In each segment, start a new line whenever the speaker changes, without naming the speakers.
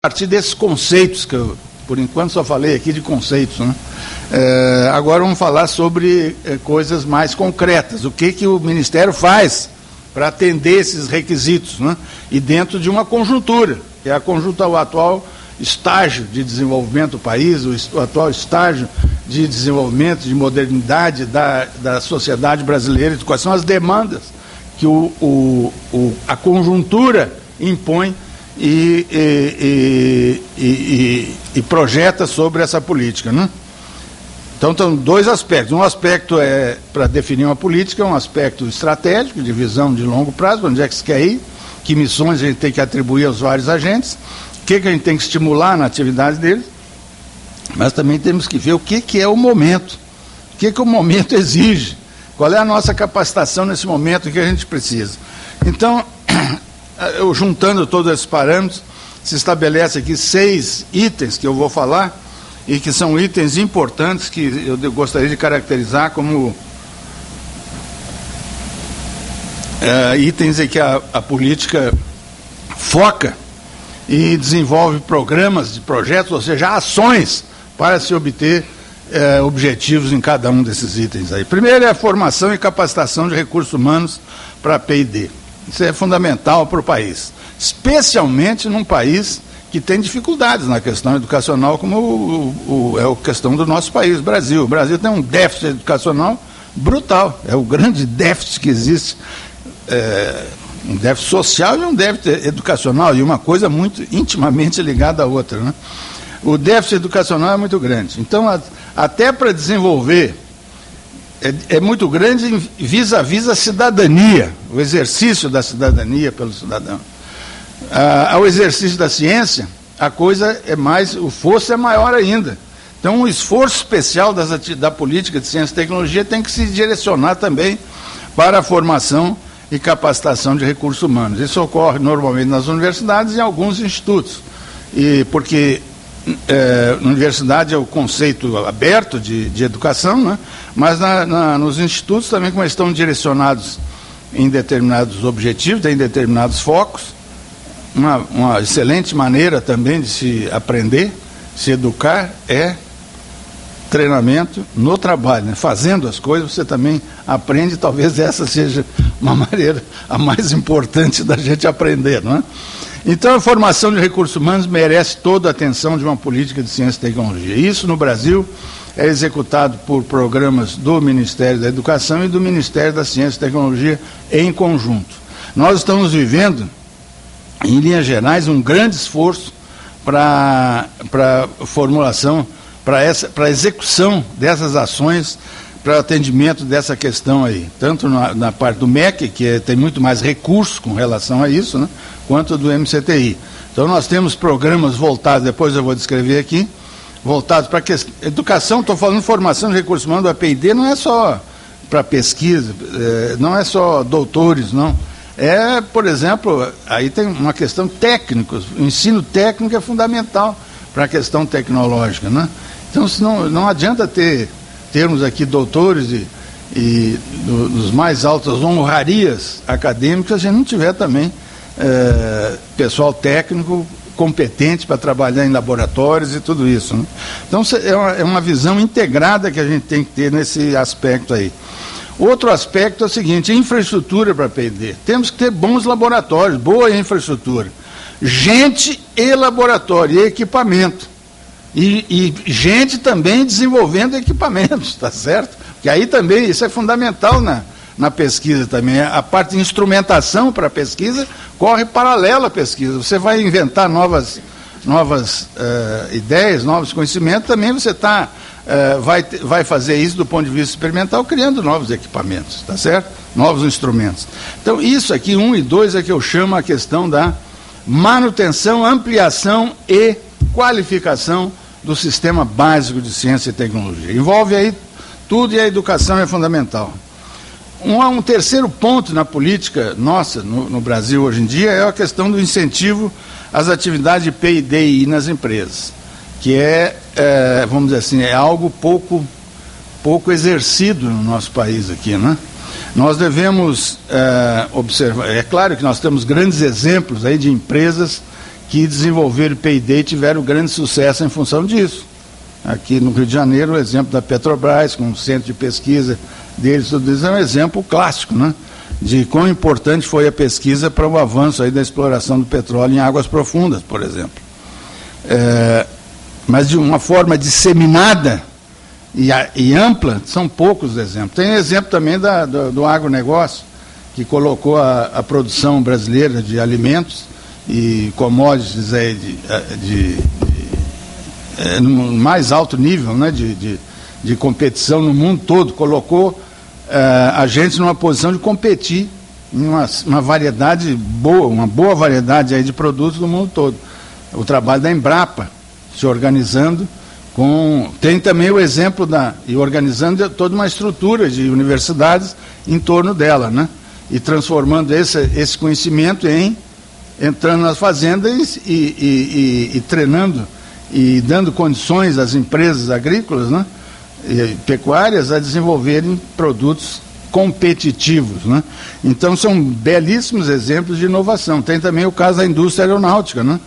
partir desses conceitos, que eu, por enquanto, só falei aqui de conceitos, né? Agora vamos falar sobre coisas mais concretas. O que o Ministério faz para atender esses requisitos, né? E dentro de uma conjuntura, que é a conjuntura, o atual estágio de desenvolvimento do país, o atual estágio de desenvolvimento, de modernidade da sociedade brasileira, quais são as demandas que a conjuntura impõe e projeta sobre essa política, né? Então, tem dois aspectos. Um aspecto é para definir uma política, um aspecto estratégico, de visão de longo prazo, onde é que se quer ir, que missões a gente tem que atribuir aos vários agentes, o que a gente tem que estimular na atividade deles, mas também temos que ver o que é o momento, o que o momento exige, qual é a nossa capacitação nesse momento que a gente precisa. Então, eu juntando todos esses parâmetros, se estabelece aqui 6 itens que eu vou falar, e que são itens importantes que eu gostaria de caracterizar como itens em que a política foca e desenvolve programas de projetos, ou seja, ações para se obter objetivos em cada um desses itens aí. Primeiro é a formação e capacitação de recursos humanos para a P&D. Isso é fundamental para o país, especialmente num país que tem dificuldades na questão educacional, como é a questão do nosso país, Brasil. O Brasil tem um déficit educacional brutal, é o grande déficit que existe, um déficit social e um déficit educacional, e uma coisa muito intimamente ligada à outra, né? O déficit educacional é muito grande. Então, até para desenvolver, é muito grande vis-à-vis a cidadania, o exercício da cidadania pelo cidadão. Ao exercício da ciência, a coisa é mais, o fosso é maior ainda. Então, um esforço especial da política de ciência e tecnologia tem que se direcionar também para a formação e capacitação de recursos humanos. Isso ocorre normalmente nas universidades e em alguns institutos, porque na universidade é o conceito aberto de educação, né? Mas nos institutos também, como eles estão direcionados em determinados objetivos, em determinados focos, uma excelente maneira também de se aprender, se educar, é treinamento no trabalho, né? Fazendo as coisas você também aprende, talvez essa seja uma maneira a mais importante da gente aprender, não é? Então, a formação de recursos humanos merece toda a atenção de uma política de ciência e tecnologia. Isso, no Brasil, é executado por programas do Ministério da Educação e do Ministério da Ciência e Tecnologia em conjunto. Nós estamos vivendo, em linhas gerais, um grande esforço para a formulação, para a execução dessas ações, para o atendimento dessa questão aí, tanto na parte do MEC, que tem muito mais recursos com relação a isso, né, quanto do MCTI. Então nós temos programas voltados, depois eu vou descrever aqui, voltados para a educação, estou falando formação de recursos humanos do APID, não é só para pesquisa, não é só doutores, não. Por exemplo, aí tem uma questão técnica, o ensino técnico é fundamental para a questão tecnológica, né? Então, não adianta termos aqui doutores e dos mais altas honrarias acadêmicas, se a gente não tiver também pessoal técnico competente para trabalhar em laboratórios e tudo isso, né? Então, é uma visão integrada que a gente tem que ter nesse aspecto aí. Outro aspecto é o seguinte: infraestrutura para a P&D. Temos que ter bons laboratórios, boa infraestrutura. Gente e laboratório, e equipamento. E gente também desenvolvendo equipamentos, tá certo? Porque aí também, isso é fundamental na pesquisa também. A parte de instrumentação para a pesquisa corre paralela à pesquisa. Você vai inventar novas ideias, novos conhecimentos, também você vai fazer isso do ponto de vista experimental, criando novos equipamentos, tá certo? Novos instrumentos. Então, isso aqui, 1 e 2, é que eu chamo a questão da manutenção, ampliação e qualificação do sistema básico de ciência e tecnologia. Envolve aí tudo, e a educação é fundamental. Um terceiro ponto na política nossa, no Brasil hoje em dia, é a questão do incentivo às atividades de P&D nas empresas, que vamos dizer assim, é algo pouco exercido no nosso país aqui, né? Nós devemos observar, é claro que nós temos grandes exemplos aí de empresas que desenvolveram P&D e tiveram grande sucesso em função disso. Aqui no Rio de Janeiro, o exemplo da Petrobras, com o centro de pesquisa deles, tudo isso é um exemplo clássico, né, de quão importante foi a pesquisa para o avanço aí da exploração do petróleo em águas profundas, por exemplo. Mas de uma forma disseminada e ampla, são poucos exemplos. Tem exemplo também do agronegócio, que colocou a produção brasileira de alimentos e commodities aí no mais alto nível, né, de competição no mundo todo, colocou a gente numa posição de competir em uma variedade boa, uma boa variedade aí de produtos do mundo todo. O trabalho da Embrapa, se organizando tem também o exemplo e organizando toda uma estrutura de universidades em torno dela, né? E transformando esse conhecimento entrando nas fazendas e treinando e dando condições às empresas agrícolas, né, e pecuárias a desenvolverem produtos competitivos, né? Então são belíssimos exemplos de inovação. Tem também o caso da indústria aeronáutica, né,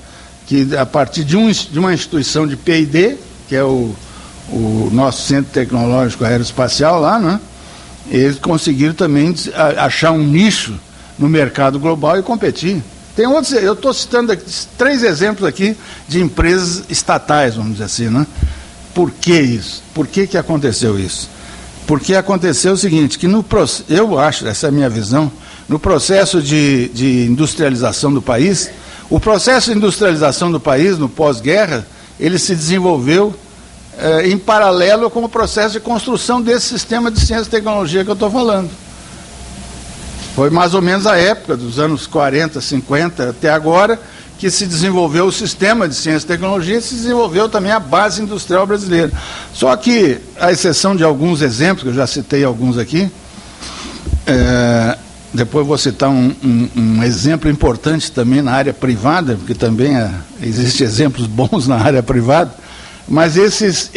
que a partir de uma instituição de P&D, que é o nosso Centro Tecnológico Aeroespacial lá, né, eles conseguiram também achar um nicho no mercado global e competir. Tem outros, eu estou citando aqui 3 exemplos aqui de empresas estatais, vamos dizer assim, né? Por que isso? Por que aconteceu isso? Porque aconteceu o seguinte, que eu acho, essa é a minha visão, no processo de industrialização do país, o processo de industrialização do país, no pós-guerra, ele se desenvolveu em paralelo com o processo de construção desse sistema de ciência e tecnologia que eu estou falando. Foi mais ou menos a época dos anos 40, 50 até agora que se desenvolveu o sistema de ciência e tecnologia e se desenvolveu também a base industrial brasileira. Só que, à exceção de alguns exemplos, que eu já citei alguns aqui, depois vou citar um exemplo importante também na área privada, porque também existem exemplos bons na área privada, mas esses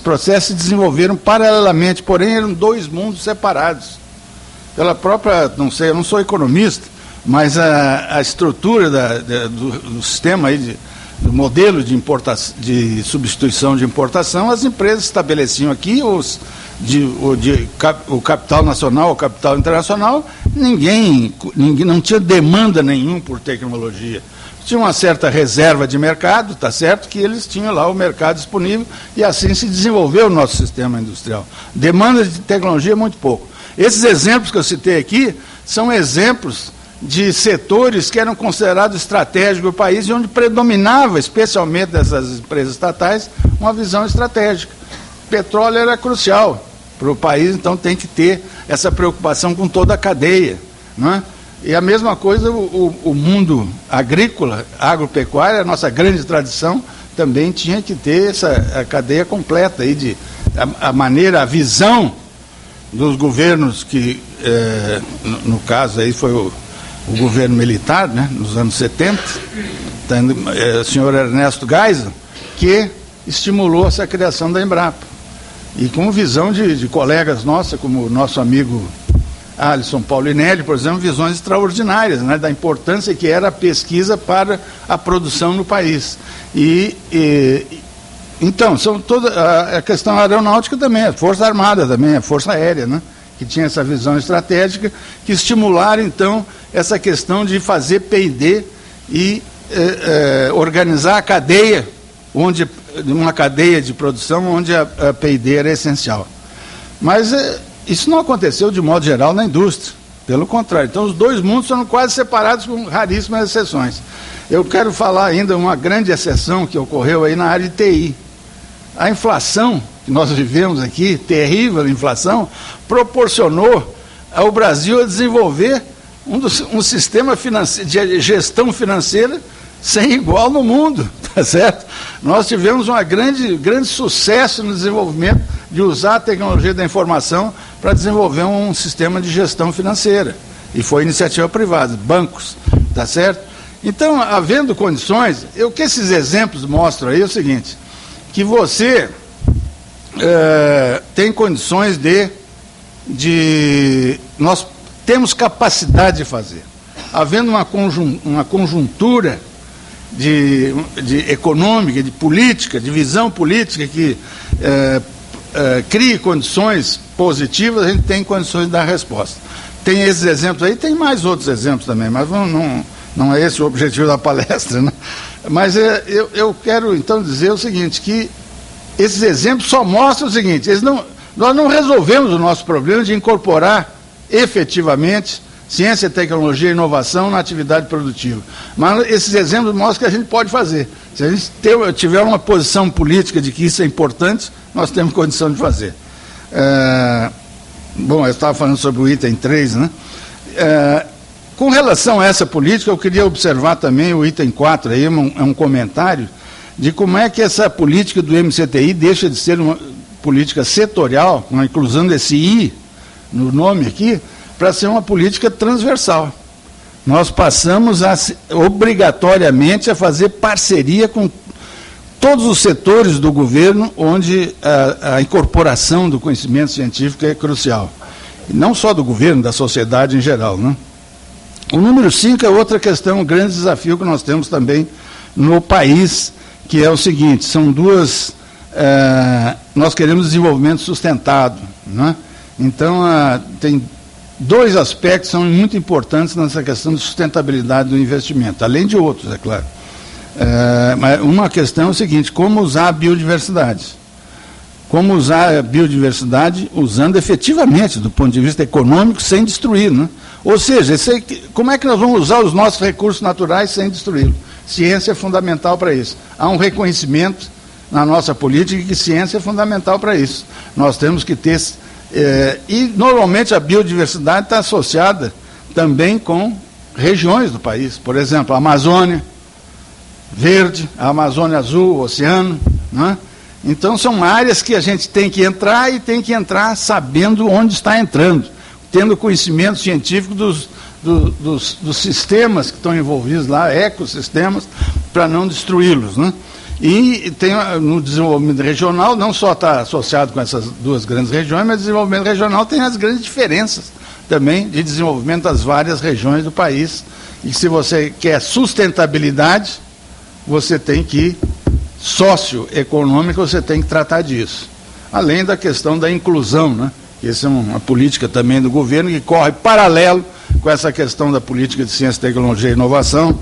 processos se desenvolveram paralelamente, porém eram 2 mundos separados. Pela própria, não sei, eu não sou economista, mas a estrutura do sistema aí do modelo de substituição de importação, as empresas estabeleciam aqui o capital nacional, o capital internacional, ninguém não tinha demanda nenhuma por tecnologia. Tinha uma certa reserva de mercado, está certo, que eles tinham lá o mercado disponível e assim se desenvolveu o nosso sistema industrial. Demanda de tecnologia é muito pouco. Esses exemplos que eu citei aqui são exemplos de setores que eram considerados estratégicos do país e onde predominava, especialmente dessas empresas estatais, uma visão estratégica. Petróleo era crucial para o país, então tem que ter essa preocupação com toda a cadeia, não é? E a mesma coisa o mundo agrícola, agropecuária, a nossa grande tradição, também tinha que ter a cadeia completa aí a visão dos governos que, no caso aí foi o governo militar, né, nos anos 70, o senhor Ernesto Geisel, que estimulou essa criação da Embrapa. E com visão de colegas nossos, como o nosso amigo Alisson Paulinelli, por exemplo, visões extraordinárias, né, da importância que era a pesquisa para a produção no país. Então, são a questão aeronáutica também, a Força Armada também, a Força Aérea, né, que tinha essa visão estratégica, que estimularam, então, essa questão de fazer P&D e organizar a cadeia, uma cadeia de produção onde a P&D era essencial. Mas isso não aconteceu de modo geral na indústria, pelo contrário. Então os 2 mundos são quase separados com raríssimas exceções. Eu quero falar ainda uma grande exceção que ocorreu aí na área de TI. A inflação que nós vivemos aqui, terrível inflação, proporcionou ao Brasil a desenvolver um sistema de gestão financeira sem igual no mundo, tá certo? Nós tivemos um grande sucesso no desenvolvimento de usar a tecnologia da informação para desenvolver um sistema de gestão financeira. E foi iniciativa privada, bancos, tá certo? Então, havendo condições, o que esses exemplos mostram aí é o seguinte, que você tem condições nós temos capacidade de fazer. havendo uma conjuntura de econômica, de política, de visão política que crie condições positivas, a gente tem condições de dar resposta. Tem esses exemplos aí, tem mais outros exemplos também, mas não é esse o objetivo da palestra, né? Mas eu quero então dizer o seguinte, que esses exemplos só mostram o seguinte, nós não resolvemos o nosso problema de incorporar efetivamente ciência, tecnologia e inovação na atividade produtiva. Mas esses exemplos mostram que a gente pode fazer. Se a gente tiver uma posição política de que isso é importante, nós temos condição de fazer. Bom, eu estava falando sobre o item 3, né? Com relação a essa política, eu queria observar também o item 4, aí é um comentário de como é que essa política do MCTI deixa de ser uma política setorial, com a inclusão desse I no nome aqui, para ser uma política transversal. Nós passamos obrigatoriamente a fazer parceria com todos os setores do governo onde a incorporação do conhecimento científico é crucial. E não só do governo, da sociedade em geral, né? O número 5 é outra questão, um grande desafio que nós temos também no país, que é o seguinte, são duas... nós queremos desenvolvimento sustentado, né? Então, tem dois aspectos que são muito importantes nessa questão de sustentabilidade do investimento, além de outros, é claro. Mas uma questão é o seguinte, como usar a biodiversidade? Como usar a biodiversidade usando efetivamente, do ponto de vista econômico, sem destruir, né? Ou seja, como é que nós vamos usar os nossos recursos naturais sem destruí-los? Ciência é fundamental para isso. Há um reconhecimento na nossa política que ciência é fundamental para isso. Nós temos que ter... e normalmente a biodiversidade está associada também com regiões do país. Por exemplo, a Amazônia verde, a Amazônia azul, o oceano, né? Então são áreas que a gente tem que entrar e tem que entrar sabendo onde está entrando, tendo conhecimento científico dos sistemas que estão envolvidos lá, ecossistemas, para não destruí-los, né? E tem no desenvolvimento regional, não só está associado com essas duas grandes regiões, mas o desenvolvimento regional tem as grandes diferenças também de desenvolvimento das várias regiões do país. E se você quer sustentabilidade, você tem que, socioeconômica, você tem que tratar disso. Além da questão da inclusão, né? Essa é uma política também do governo que corre paralelo com essa questão da política de ciência, tecnologia e inovação,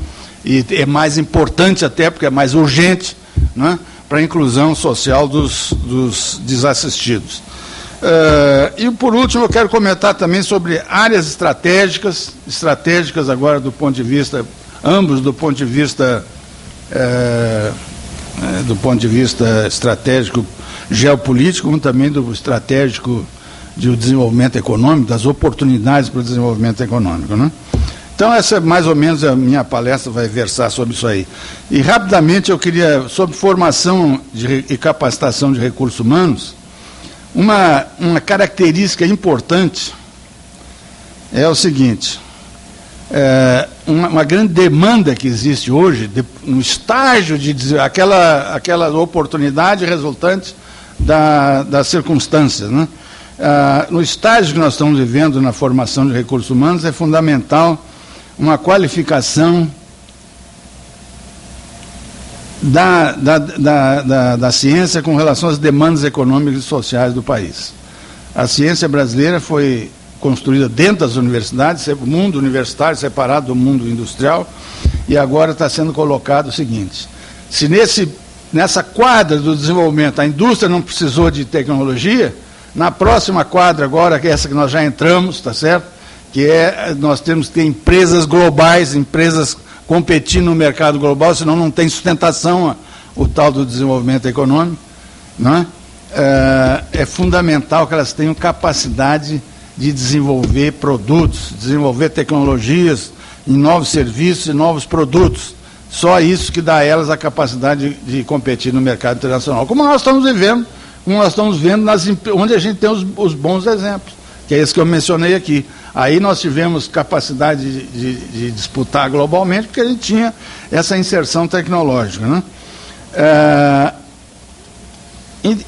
e é mais importante até, porque é mais urgente, né, para a inclusão social dos desassistidos. E por último eu quero comentar também sobre áreas estratégicas agora do ponto de vista, ambos do ponto de vista estratégico geopolítico, como também do estratégico de desenvolvimento econômico, das oportunidades para o desenvolvimento econômico, né? Então, essa mais ou menos a minha palestra vai versar sobre isso aí. E rapidamente eu queria, sobre formação e capacitação de recursos humanos, uma característica importante é o seguinte, uma grande demanda que existe hoje, no estágio de aquela oportunidade resultante das circunstâncias, né? No estágio que nós estamos vivendo na formação de recursos humanos, é fundamental uma qualificação da ciência com relação às demandas econômicas e sociais do país. A ciência brasileira foi construída dentro das universidades, o mundo universitário separado do mundo industrial, e agora está sendo colocado o seguinte, se nessa quadra do desenvolvimento a indústria não precisou de tecnologia, na próxima quadra agora, que é essa que nós já entramos, tá certo? Que nós temos que ter empresas globais, empresas competindo no mercado global, senão não tem sustentação o tal do desenvolvimento econômico, né? É fundamental que elas tenham capacidade de desenvolver produtos, desenvolver tecnologias em novos serviços e novos produtos. Só isso que dá a elas a capacidade de competir no mercado internacional. Como nós estamos vivendo, onde a gente tem os bons exemplos, que é esse que eu mencionei aqui. Aí nós tivemos capacidade de disputar globalmente, porque a gente tinha essa inserção tecnológica, né?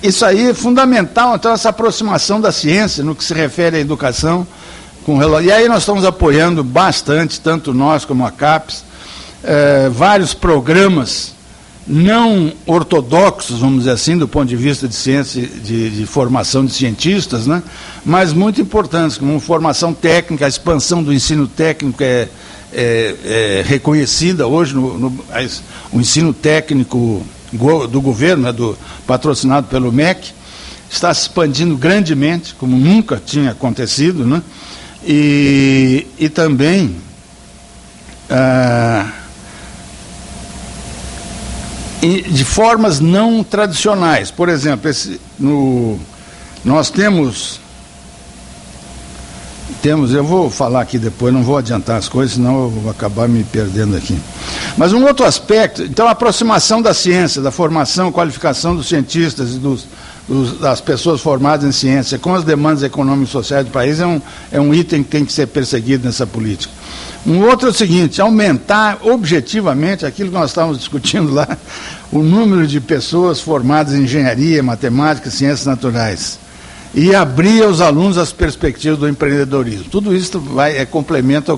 Isso aí é fundamental, então, essa aproximação da ciência, no que se refere à educação, E aí nós estamos apoiando bastante, tanto nós como a CAPES, vários programas não ortodoxos, vamos dizer assim, do ponto de vista de ciência, de formação de cientistas, né? Mas muito importantes, como formação técnica, a expansão do ensino técnico é reconhecida hoje, o ensino técnico do governo, patrocinado pelo MEC, está se expandindo grandemente, como nunca tinha acontecido, né? E também de formas não tradicionais. Por exemplo, nós temos, eu vou falar aqui depois, não vou adiantar as coisas, senão eu vou acabar me perdendo aqui. Mas um outro aspecto, então a aproximação da ciência, da formação, qualificação dos cientistas e das pessoas formadas em ciência com as demandas econômicas e sociais do país é um item que tem que ser perseguido nessa política. Um outro é o seguinte: aumentar objetivamente aquilo que nós estávamos discutindo lá, o número de pessoas formadas em engenharia, matemática, ciências naturais, e abrir aos alunos as perspectivas do empreendedorismo. Tudo isso complemento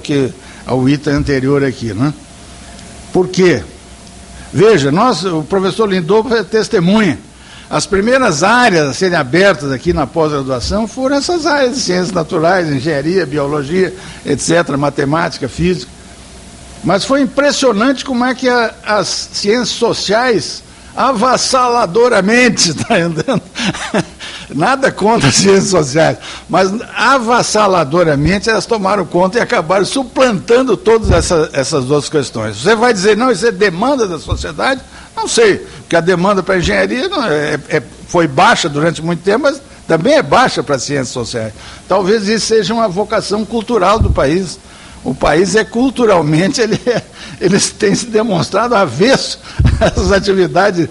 ao item anterior aqui, né? Por quê? Veja, o professor Lindolfo é testemunha. As primeiras áreas a serem abertas aqui na pós-graduação foram essas áreas de ciências naturais, engenharia, biologia, etc., matemática, física. Mas foi impressionante como é que as ciências sociais, avassaladoramente, está andando, nada contra as ciências sociais, mas avassaladoramente elas tomaram conta e acabaram suplantando todas essas duas questões. Você vai dizer, não, isso é demanda da sociedade? Não sei, porque a demanda para a engenharia foi baixa durante muito tempo, mas também é baixa para as ciências sociais. Talvez isso seja uma vocação cultural do país. O país culturalmente, eles têm se demonstrado avesso às atividades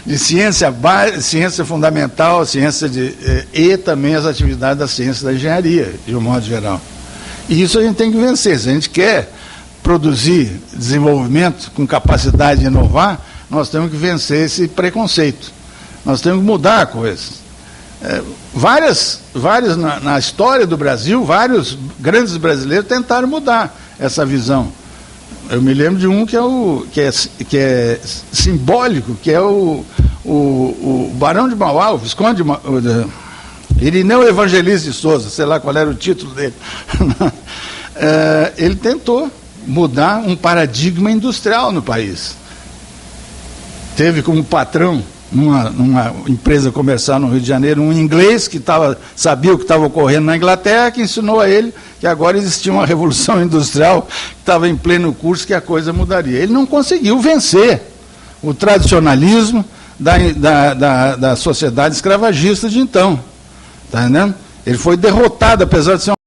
de ciência fundamental, e também as atividades da ciência da engenharia, de um modo geral. E isso a gente tem que vencer. Se a gente quer produzir desenvolvimento com capacidade de inovar, nós temos que vencer esse preconceito. Nós temos que mudar a coisa. Na história do Brasil, vários grandes brasileiros tentaram mudar essa visão. Eu me lembro de um que é simbólico, que é o Barão de Mauá, o Visconde Irineu Evangelista de Souza, sei lá qual era o título dele. Ele tentou mudar um paradigma industrial no país. Teve como patrão, numa empresa comercial no Rio de Janeiro, um inglês que sabia o que estava ocorrendo na Inglaterra, que ensinou a ele que agora existia uma revolução industrial que estava em pleno curso, que a coisa mudaria. Ele não conseguiu vencer o tradicionalismo da sociedade escravagista de então. Está entendendo? Ele foi derrotado, apesar de ser